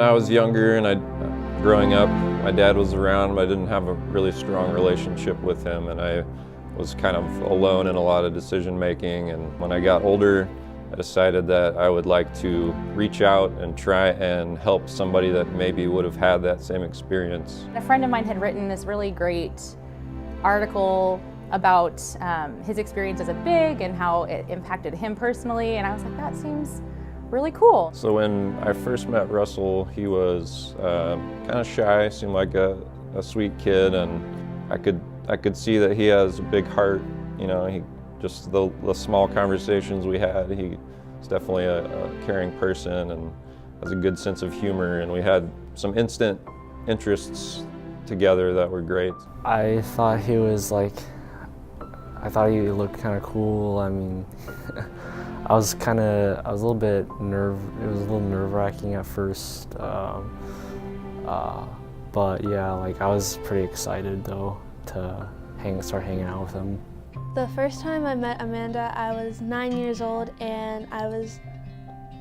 When I was younger and growing up, my dad was around, but I didn't have a really strong relationship with him, and I was kind of alone in a lot of decision making. And when I got older, I decided that I would like to reach out and try and help somebody that maybe would have had that same experience. A friend of mine had written this really great article about his experience as a big and how it impacted him personally, and I was like, that seems really cool. So when I first met Russell, he was kind of shy, seemed like a sweet kid, and I could see that he has a big heart. You know, just the small conversations we had, he's definitely a caring person and has a good sense of humor, and we had some instant interests together that were great. I thought he looked kind of cool. I mean, I was a little bit it was a little nerve-wracking at first, but yeah, I was pretty excited though to start hanging out with him. The first time I met Amanda, I was 9 years old, and I was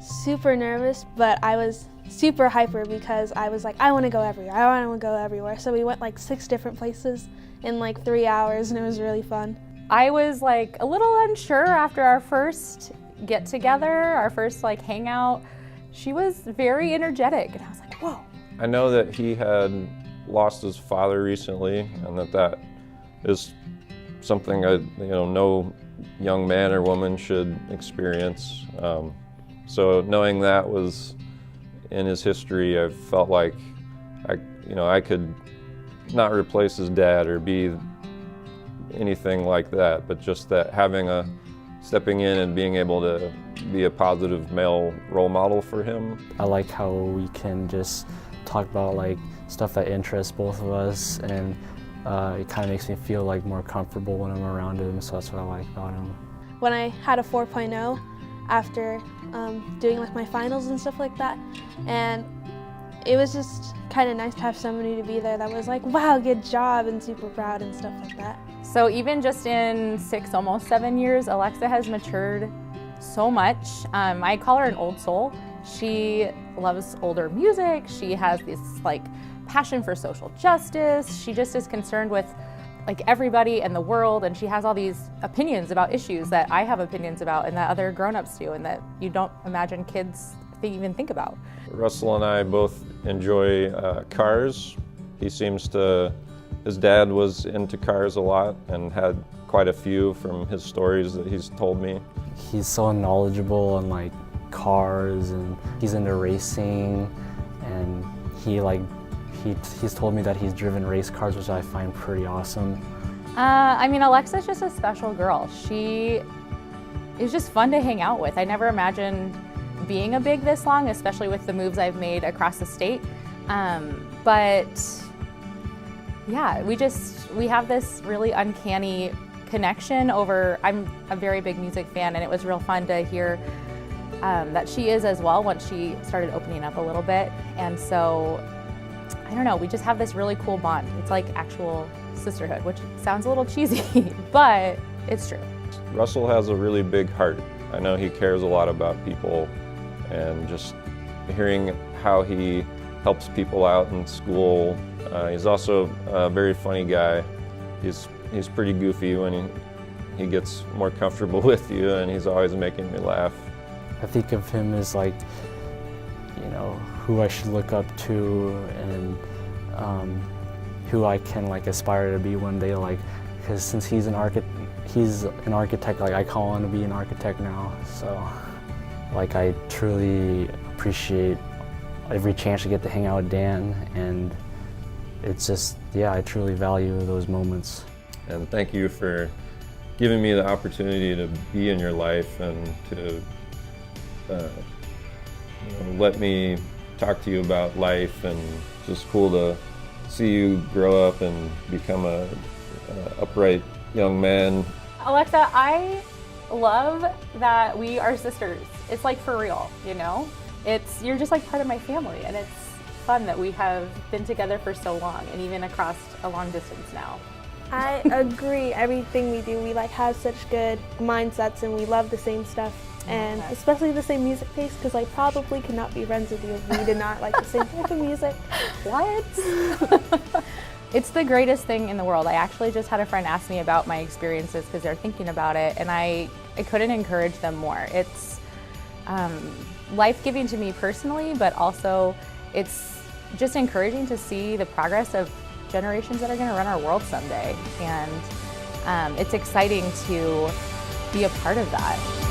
super nervous, but I was super hyper because I was like, I want to go everywhere. I want to go everywhere. So we went 6 different places in 3 hours, and it was really fun. I was a little unsure after our first get together, our first hangout. She was very energetic, and I was like, whoa. I know that he had lost his father recently, and that is something no young man or woman should experience. So knowing that was in his history, I felt like I could not replace his dad or be anything like that, but just that stepping in and being able to be a positive male role model for him. I like how we can just talk about stuff that interests both of us, and it kind of makes me feel more comfortable when I'm around him, so that's what I like about him. When I had a 4.0 after doing my finals and stuff like that, and it was just kind of nice to have somebody to be there that was like, wow, good job, and super proud and stuff like that. So even just in 6, almost 7 years, Alexa has matured so much. I call her an old soul. She loves older music. She has this passion for social justice. She just is concerned with everybody and the world, and she has all these opinions about issues that I have opinions about and that other grown-ups do, and that you don't imagine kids even think about. Russell and I both enjoy cars. His dad was into cars a lot and had quite a few from his stories that he's told me. He's so knowledgeable on cars, and he's into racing, and he's told me that he's driven race cars, which I find pretty awesome. I mean, Alexa's just a special girl. She is just fun to hang out with. I never imagined being a big this long, especially with the moves I've made across the state. But yeah, we have this really uncanny connection over, I'm a very big music fan, and it was real fun to hear that she is as well once she started opening up a little bit. And so, I don't know, we just have this really cool bond. It's like actual sisterhood, which sounds a little cheesy, but it's true. Russell has a really big heart. I know he cares a lot about people, and just hearing how he helps people out in school. He's also a very funny guy. He's pretty goofy when he gets more comfortable with you, and he's always making me laugh. I think of him as who I should look up to, and who I can aspire to be one day. Because since he's an architect, I call on to be an architect now. So I truly appreciate every chance to get to hang out with Dan, and it's just, yeah, I truly value those moments. And thank you for giving me the opportunity to be in your life and to let me talk to you about life, and it's just cool to see you grow up and become a upright young man. Alexa, I love that we are sisters. It's for real, you're just part of my family, and it's fun that we have been together for so long, and even across a long distance now. I agree. Everything we do, we have such good mindsets, and we love the same stuff. and especially the same music taste, because I probably could not be friends with you if we did not like the same type of music. What? It's the greatest thing in the world. I actually just had a friend ask me about my experiences because they're thinking about it, and I couldn't encourage them more. It's life-giving to me personally, but also it's just encouraging to see the progress of generations that are going to run our world someday. And it's exciting to be a part of that.